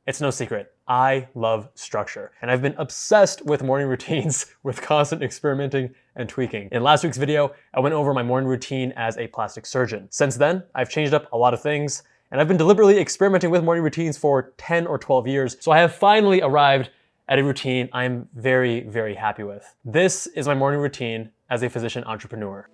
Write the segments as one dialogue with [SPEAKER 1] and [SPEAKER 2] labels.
[SPEAKER 1] It's no secret, I love structure, and I've been obsessed with morning routines with constant experimenting and tweaking. In last week's video, I went over my morning routine as a plastic surgeon. Since then, I've changed up a lot of things, and I've been deliberately experimenting with morning routines for 10 or 12 years, so I have finally arrived at a routine I'm very, very happy with. This is my morning routine as a physician entrepreneur.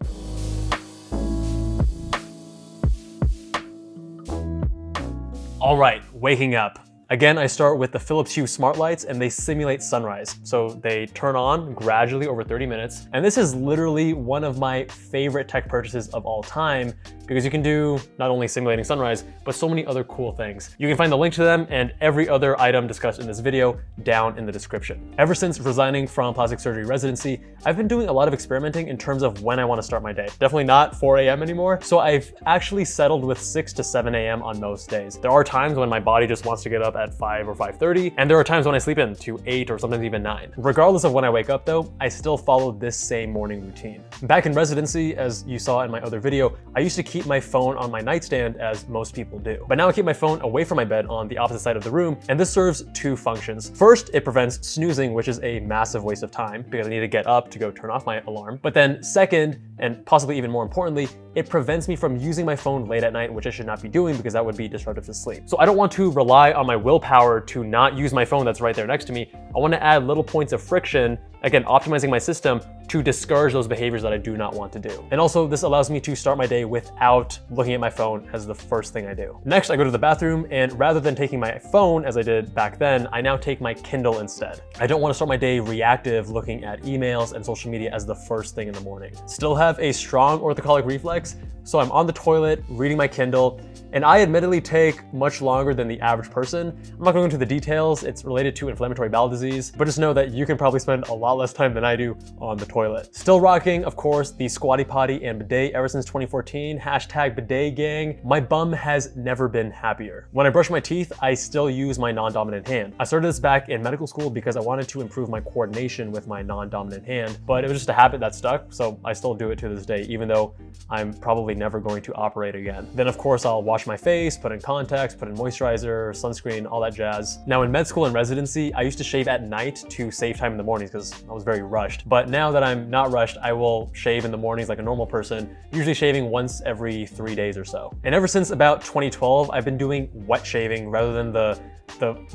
[SPEAKER 1] All right, waking up. Again, I start with the Philips Hue smart lights and they simulate sunrise. So they turn on gradually over 30 minutes. And this is literally one of my favorite tech purchases of all time because you can do not only simulating sunrise, but so many other cool things. You can find the link to them and every other item discussed in this video down in the description. Ever since resigning from plastic surgery residency, I've been doing a lot of experimenting in terms of when I want to start my day. Definitely not 4 a.m. anymore. So I've actually settled with 6 to 7 a.m. on most days. There are times when my body just wants to get up at 5 or 5:30, and there are times when I sleep in to 8 or sometimes even 9. Regardless of when I wake up though, I still follow this same morning routine. Back in residency, as you saw in my other video, I used to keep my phone on my nightstand as most people do. But now I keep my phone away from my bed on the opposite side of the room, and this serves two functions. First, it prevents snoozing, which is a massive waste of time because I need to get up to go turn off my alarm. But then second, and possibly even more importantly, it prevents me from using my phone late at night, which I should not be doing because that would be disruptive to sleep. So I don't want to rely on my willpower to not use my phone that's right there next to me. I want to add little points of friction, again, optimizing my system to discourage those behaviors that I do not want to do. And also this allows me to start my day without looking at my phone as the first thing I do. Next, I go to the bathroom, and rather than taking my phone as I did back then, I now take my Kindle instead. I don't want to start my day reactive looking at emails and social media as the first thing in the morning. Still have a strong orthocollic reflex, so I'm on the toilet reading my Kindle, and I admittedly take much longer than the average person. I'm not going to go into the details, it's related to inflammatory bowel disease, but just know that you can probably spend a lot less time than I do on the toilet. Still rocking, of course, the squatty potty and bidet ever since 2014, hashtag bidet gang. My bum has never been happier. When I brush my teeth, I still use my non-dominant hand. I started this back in medical school because I wanted to improve my coordination with my non-dominant hand, but it was just a habit that stuck, so I still do it to this day, even though I'm probably never going to operate again. Then of course I'll wash my face, put in contacts, put in moisturizer, sunscreen, all that jazz. Now in med school and residency, I used to shave at night to save time in the mornings because I was very rushed. But now that I'm not rushed, I will shave in the mornings like a normal person, usually shaving once every 3 days or so. And ever since about 2012, I've been doing wet shaving rather than the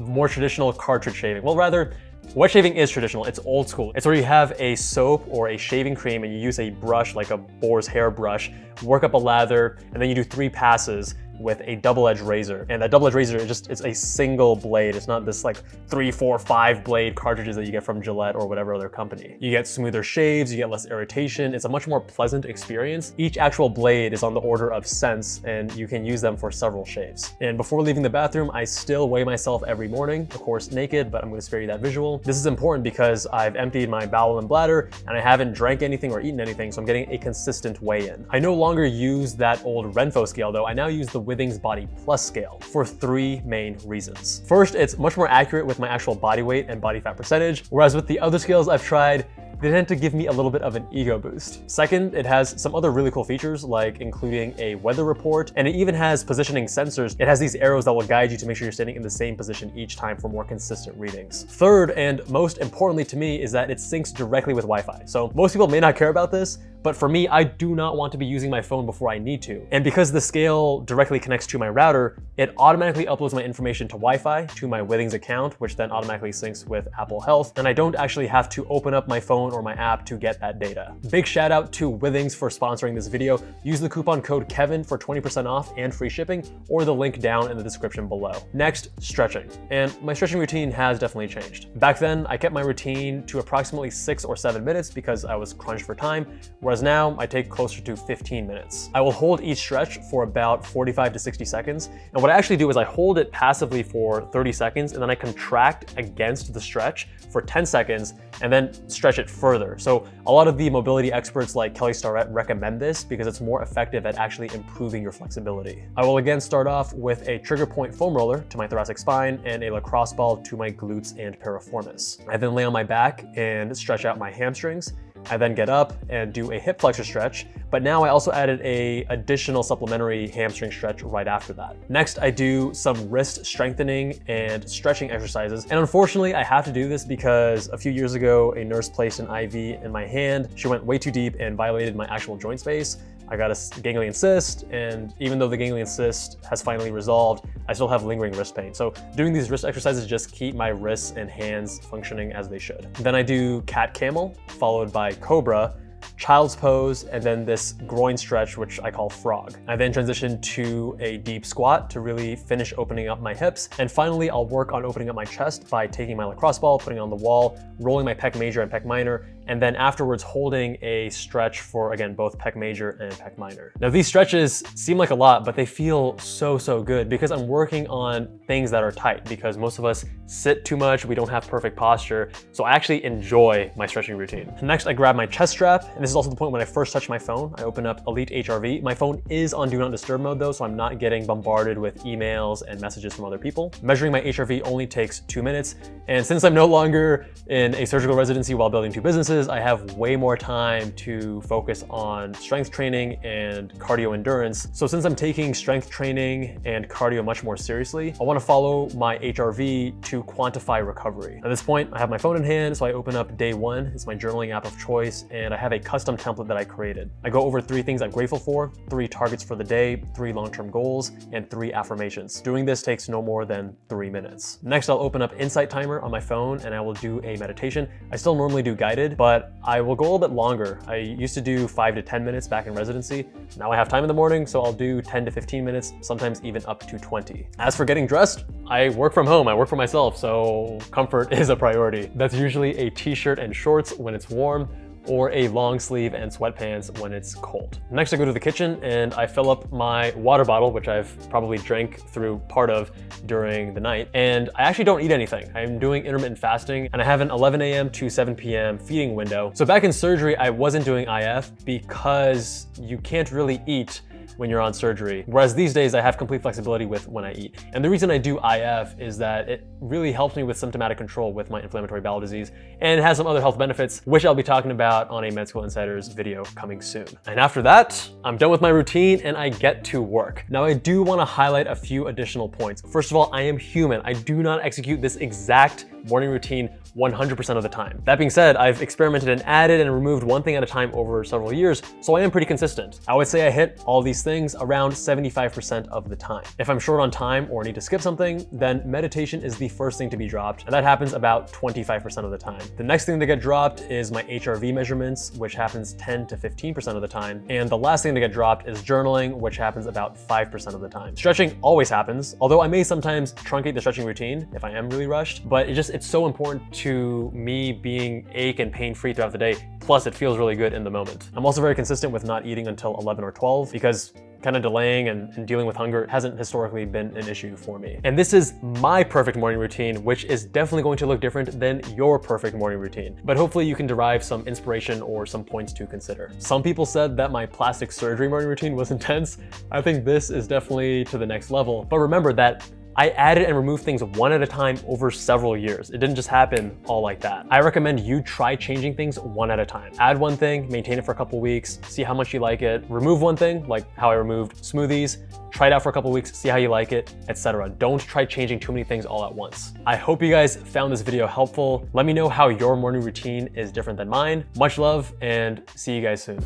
[SPEAKER 1] more traditional cartridge shaving. Well, rather, wet shaving is traditional, it's old school. It's where you have a soap or a shaving cream and you use a brush like a boar's hair brush, work up a lather, and then you do 3 passes with a double-edged razor. And that double-edged razor is it's a single blade. It's not this like 3, 4, 5 blade cartridges that you get from Gillette or whatever other company. You get smoother shaves, you get less irritation. It's a much more pleasant experience. Each actual blade is on the order of cents and you can use them for several shaves. And before leaving the bathroom, I still weigh myself every morning, of course naked, but I'm going to spare you that visual. This is important because I've emptied my bowel and bladder and I haven't drank anything or eaten anything, so I'm getting a consistent weigh-in. I no longer use that old Renpho scale though. I now use the Withings Body Plus scale for 3 main reasons. First, it's much more accurate with my actual body weight and body fat percentage, whereas with the other scales I've tried, they tend to give me a little bit of an ego boost. Second, it has some other really cool features like including a weather report, and it even has positioning sensors. It has these arrows that will guide you to make sure you're standing in the same position each time for more consistent readings. Third, and most importantly to me, is that it syncs directly with Wi-Fi. So most people may not care about this, but for me, I do not want to be using my phone before I need to. And because the scale directly connects to my router, it automatically uploads my information to Wi-Fi to my Withings account, which then automatically syncs with Apple Health. And I don't actually have to open up my phone or my app to get that data. Big shout out to Withings for sponsoring this video. Use the coupon code Kevin for 20% off and free shipping, or the link down in the description below. Next, stretching. And my stretching routine has definitely changed. Back then, I kept my routine to approximately 6 or 7 minutes because I was crunched for time, whereas now I take closer to 15 minutes. I will hold each stretch for about 45 to 60 seconds. And what I actually do is I hold it passively for 30 seconds and then I contract against the stretch for 10 seconds and then stretch it further. So a lot of the mobility experts like Kelly Starrett recommend this because it's more effective at actually improving your flexibility. I will again start off with a trigger point foam roller to my thoracic spine and a lacrosse ball to my glutes and piriformis. I then lay on my back and stretch out my hamstrings. I then get up and do a hip flexor stretch, but now I also added a additional supplementary hamstring stretch right after that. Next, I do some wrist strengthening and stretching exercises. And unfortunately, I have to do this because a few years ago, a nurse placed an IV in my hand. She went way too deep and violated my actual joint space. I got a ganglion cyst, and even though the ganglion cyst has finally resolved, I still have lingering wrist pain. So doing these wrist exercises just keep my wrists and hands functioning as they should. Then I do cat camel, followed by cobra, child's pose, and then this groin stretch, which I call frog. I then transition to a deep squat to really finish opening up my hips. And finally, I'll work on opening up my chest by taking my lacrosse ball, putting it on the wall, rolling my pec major and pec minor, and then afterwards holding a stretch for, again, both pec major and pec minor. Now these stretches seem like a lot, but they feel so good because I'm working on things that are tight, because most of us sit too much, we don't have perfect posture. So I actually enjoy my stretching routine. Next, I grab my chest strap, and this is also the point when I first touch my phone. I open up Elite HRV. My phone is on Do Not Disturb mode though, so I'm not getting bombarded with emails and messages from other people. Measuring my HRV only takes 2 minutes, and since I'm no longer in a surgical residency while building 2 businesses, I have way more time to focus on strength training and cardio endurance. So since I'm taking strength training and cardio much more seriously, I want to follow my HRV to quantify recovery. At this point, I have my phone in hand, so I open up day 1. It's my journaling app of choice, and I have a custom template that I created. I go over 3 things I'm grateful for, 3 targets for the day, 3 long-term goals, and 3 affirmations. Doing this takes no more than 3 minutes. Next, I'll open up Insight Timer on my phone, and I will do a meditation. I still normally do guided, but I will go a little bit longer. I used to do 5 to 10 minutes back in residency. Now I have time in the morning, so I'll do 10 to 15 minutes, sometimes even up to 20. As for getting dressed, I work from home, I work for myself, so comfort is a priority. That's usually a t-shirt and shorts when it's warm, or a long sleeve and sweatpants when it's cold. Next, I go to the kitchen and I fill up my water bottle, which I've probably drank through part of during the night. And I actually don't eat anything. I'm doing intermittent fasting, and I have an 11 a.m. to 7 p.m. feeding window. So back in surgery, I wasn't doing IF because you can't really eat when you're on surgery. Whereas these days I have complete flexibility with when I eat. And the reason I do IF is that it really helps me with symptomatic control with my inflammatory bowel disease, and it has some other health benefits, which I'll be talking about on a Med School Insiders video coming soon. And after that, I'm done with my routine and I get to work. Now I do want to highlight a few additional points. First of all, I am human. I do not execute this exact morning routine 100% of the time. That being said, I've experimented and added and removed one thing at a time over several years, so I am pretty consistent. I would say I hit all these things around 75% of the time. If I'm short on time or need to skip something, then meditation is the first thing to be dropped, and that happens about 25% of the time. The next thing to get dropped is my HRV measurements, which happens 10 to 15% of the time. And the last thing to get dropped is journaling, which happens about 5% of the time. Stretching always happens, although I may sometimes truncate the stretching routine if I am really rushed, but it's so important to me being ache and pain-free throughout the day. Plus, it feels really good in the moment. I'm also very consistent with not eating until 11 or 12 because kind of delaying and dealing with hunger hasn't historically been an issue for me. And this is my perfect morning routine, which is definitely going to look different than your perfect morning routine. But hopefully you can derive some inspiration or some points to consider. Some people said that my plastic surgery morning routine was intense. I think this is definitely to the next level. But remember that I added and removed things one at a time over several years. It didn't just happen all like that. I recommend you try changing things one at a time. Add one thing, maintain it for a couple weeks, see how much you like it. Remove one thing, like how I removed smoothies, try it out for a couple weeks, see how you like it, etc. Don't try changing too many things all at once. I hope you guys found this video helpful. Let me know how your morning routine is different than mine. Much love, and see you guys soon.